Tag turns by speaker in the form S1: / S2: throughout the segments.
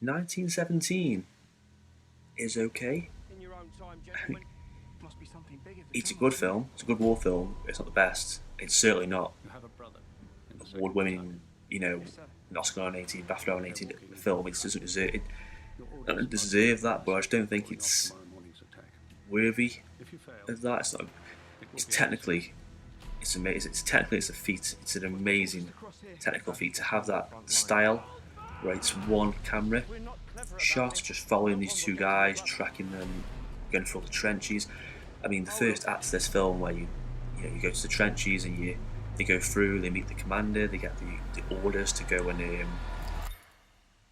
S1: 1917 is okay. It's a good film. It's a good war film. It's not the best. It's certainly not award-winning, an Oscar nominated, BAFTA nominated film. It doesn't deserve that, but I just don't think it's worthy of that. It's not. It's technically, it's amazing. It's a feat. It's an amazing technical feat to have that style, where it's one camera shot, just following these two guys, tracking them, going through the trenches. I mean, the first act of this film, where you go to the trenches and they go through, they meet the commander, they get the orders to go and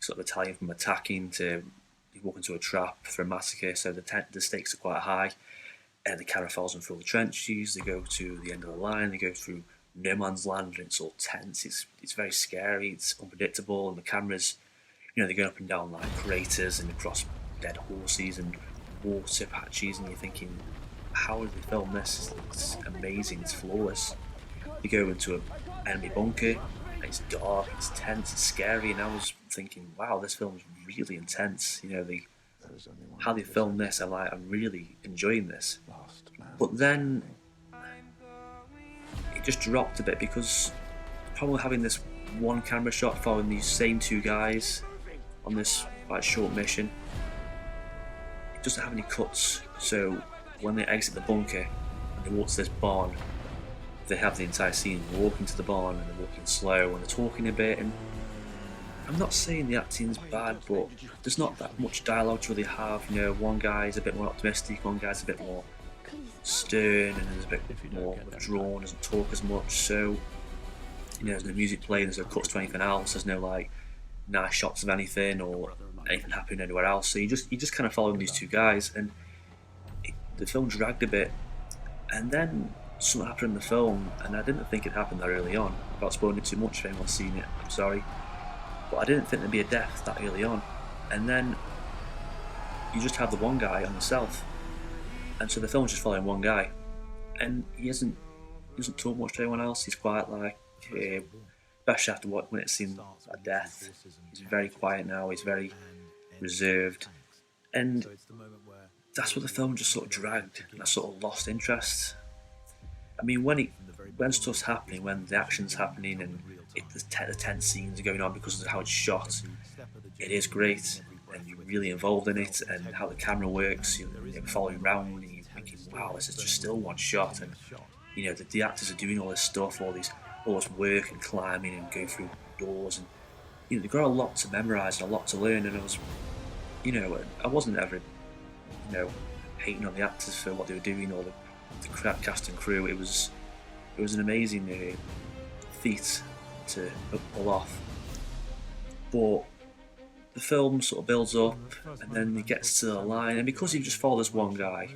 S1: sort of battalion from attacking to walk into a trap for a massacre. So the stakes are quite high. And the camera follows them through the trenches. They go to the end of the line. They go through no man's land, and it's all tense. It's very scary. It's unpredictable, and the cameras, they go up and down like craters and across dead horses and water patches, and you're thinking, how did they film this? It's amazing. It's flawless. You go into an enemy bunker, and it's dark, it's tense, it's scary, and I was thinking, wow, this film's really intense. How they filmed this, I'm really enjoying this. But then it just dropped a bit, because probably having this one camera shot following these same two guys on this quite short mission, it doesn't have any cuts. So when they exit the bunker and they walk to this barn, they have the entire scene walking to the barn, and they're walking slow and they're talking a bit. And I'm not saying the acting's bad, but there's not that much dialogue to really have. One guy's a bit more optimistic, one guy's a bit more stern, and there's a bit more withdrawn, doesn't talk as much. So, there's no music playing, there's no cuts to anything else, there's no like nice shots of anything or anything happening anywhere else. So you just kind of following these two guys, and the film dragged a bit. And then something happened in the film, and I didn't think it happened that early on. Without spoiling it too much, if anyone's seen it, I'm sorry. But I didn't think there'd be a death that early on. And then you just have the one guy on himself. And so the film's just following one guy. And he doesn't talk much to anyone else. He's quite like, especially after when it's seen a death. He's very quiet now, he's very reserved. And that's what the film just sort of dragged. And I sort of lost interest. I mean, when stuff's happening, when the action's happening, and the tense scenes are going on because of how it's shot, it is great, and you're really involved in it, and how the camera works. You're following around, and you're thinking, wow, this is just still one shot. And the actors are doing all this stuff, all this work and climbing and going through doors, and they've got a lot to memorise and a lot to learn. And I wasn't ever hating on the actors for what they were doing, or the cast and crew. It was an amazing feat to pull off. But the film sort of builds up, and then it gets to the line, and because you just follow this one guy,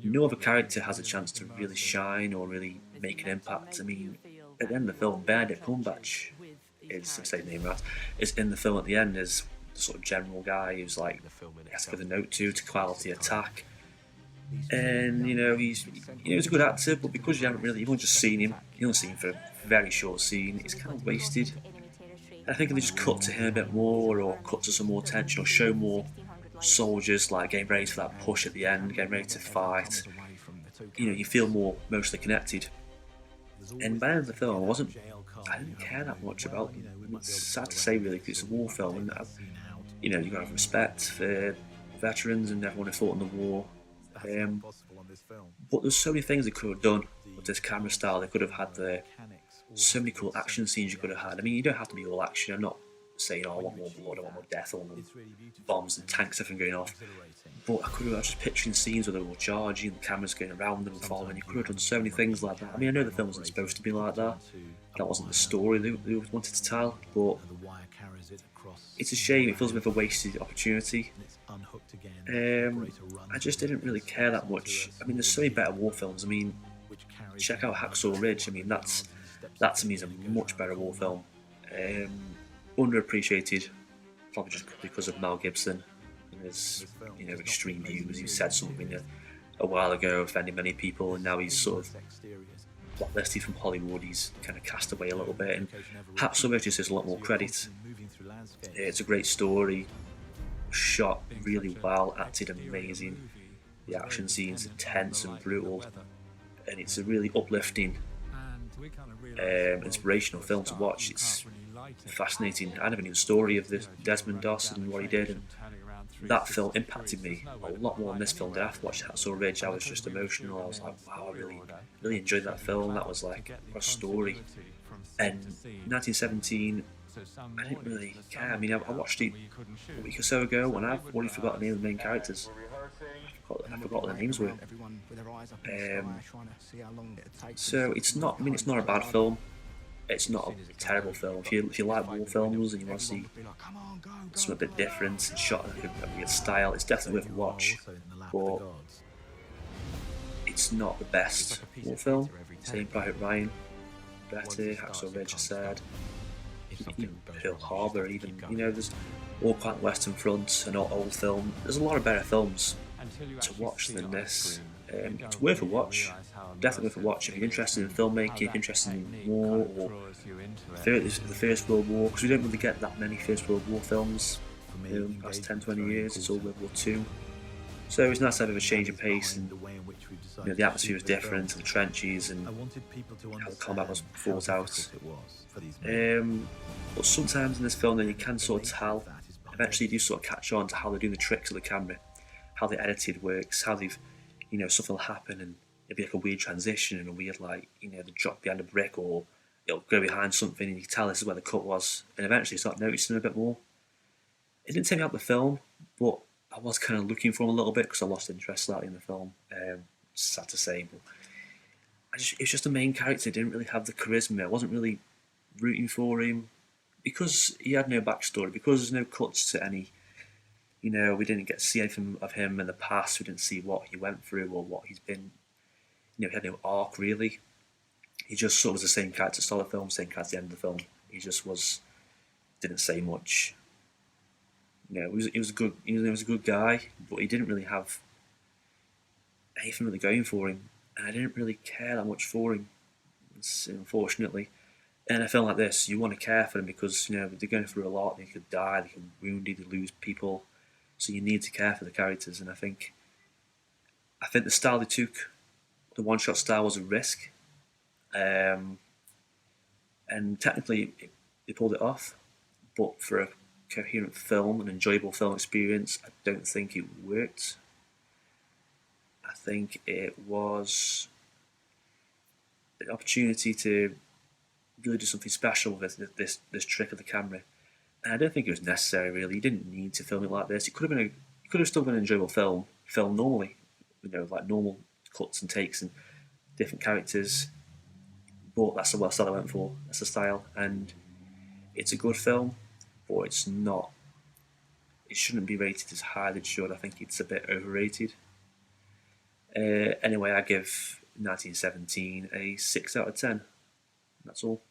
S1: no other character has a chance to really shine or really make an impact. I mean, at the end of the film, Benedict Cumberbatch is, I'm saying the name right, is in the film at the end as the sort of general guy who's like, he has to give the note to quality attack. And he's a good actor, but because you've only just seen him, you've only seen him for a very short scene, it's kind of wasted. I think if they just cut to him a bit more, or cut to some more tension, or show more soldiers like getting ready for that push at the end, getting ready to fight, you feel more emotionally connected. And by the end of the film, I didn't care that much about them. It's sad to say, really, because it's a war film, and you've got to have respect for veterans and everyone who fought in the war. But there's so many things they could have done with this camera style. They could have had so many cool action scenes you could have had. I mean, you don't have to be all action. I'm not saying, I want more blood, I want more death, I want more bombs and tanks, everything going off. But I could have just picturing scenes where they were charging, the cameras going around them and following. You could have done so many things like that. I mean, I know the film wasn't supposed to be like that. That wasn't the story they wanted to tell. But it's a shame. It feels a bit of a wasted opportunity. I just didn't really care that much. I mean, there's so many better war films. I mean, check out Hacksaw Ridge. I mean, that to me is a much better war film. Underappreciated, probably just because of Mel Gibson and his extreme views. He said something a while ago offending many people, and now he's sort of blacklisted from Hollywood. He's kind of cast away a little bit, and Hacksaw Ridge deserves a lot more credit. It's a great story. shot really well, acted amazing. The action scenes intense and brutal, and it's a really uplifting, inspirational film to watch. It's fascinating. I never knew the story of this Desmond Doss and what he did, and that film impacted me a lot more than this film did. After watching Hacksaw Ridge, I was just emotional. I was like, wow, I really enjoyed that film. That was like a story. And 1917, I didn't really care. I mean, I watched it a week or so ago, and I've already forgotten the name of the main characters. I forgot what their names were. So it's not. I mean, it's not a bad film. It's not a terrible film. If you like war films and you want to see something a bit different and shot in a weird style, it's definitely worth a watch. But it's not the best war film. Saving Private Ryan, better. Hacksaw Ridge, I said. Even Pearl Harbor, even there's All Quiet on the Western Front, an old film. There's a lot of better films to watch than this. It's worth a watch, definitely worth a watch if you're interested in filmmaking, if you're interested in war or the First World War, because we don't really get that many First World War films in the past 10-20 years. It's all World War II. So it's nice to have a change of pace, and the atmosphere was different, the trenches and how the combat was fought out. But sometimes in this film, then you can sort of tell. Eventually, you do sort of catch on to how they're doing the tricks of the camera, how the edited works, how they've, something will happen and it'll be like a weird transition and a weird they drop behind a brick or it'll go behind something and you can tell this is where the cut was, and eventually you start noticing a bit more. It didn't take me out the film, but I was kind of looking for him a little bit because I lost interest slightly in the film. Sad to say, but it was just the main character didn't really have the charisma. I wasn't really rooting for him because he had no backstory, because there's no cuts to any. We didn't get to see anything of him in the past. We didn't see what he went through or what he's been. He had no arc really. He just sort of was the same character at the start of the film, same character at the end of the film. He just didn't say much. He was a good. He was a good guy, but he didn't really have anything really going for him, and I didn't really care that much for him. Unfortunately, in a film like this, you want to care for them because they're going through a lot. They could die, they could be wounded, they lose people. So you need to care for the characters, and I think the style they took, the one-shot style, was a risk, and technically they pulled it off. But for a coherent film, an enjoyable film experience, I don't think it worked. I think it was an opportunity to really do something special with this trick of the camera. And I don't think it was necessary really. You didn't need to film it like this. It could have still been an enjoyable film, filmed normally, like normal cuts and takes and different characters. But that's the style I went for. That's the style, and it's a good film, but it's not. It shouldn't be rated as high as it should. I think it's a bit overrated. Anyway, I give 1917 a 6 out of 10. That's all.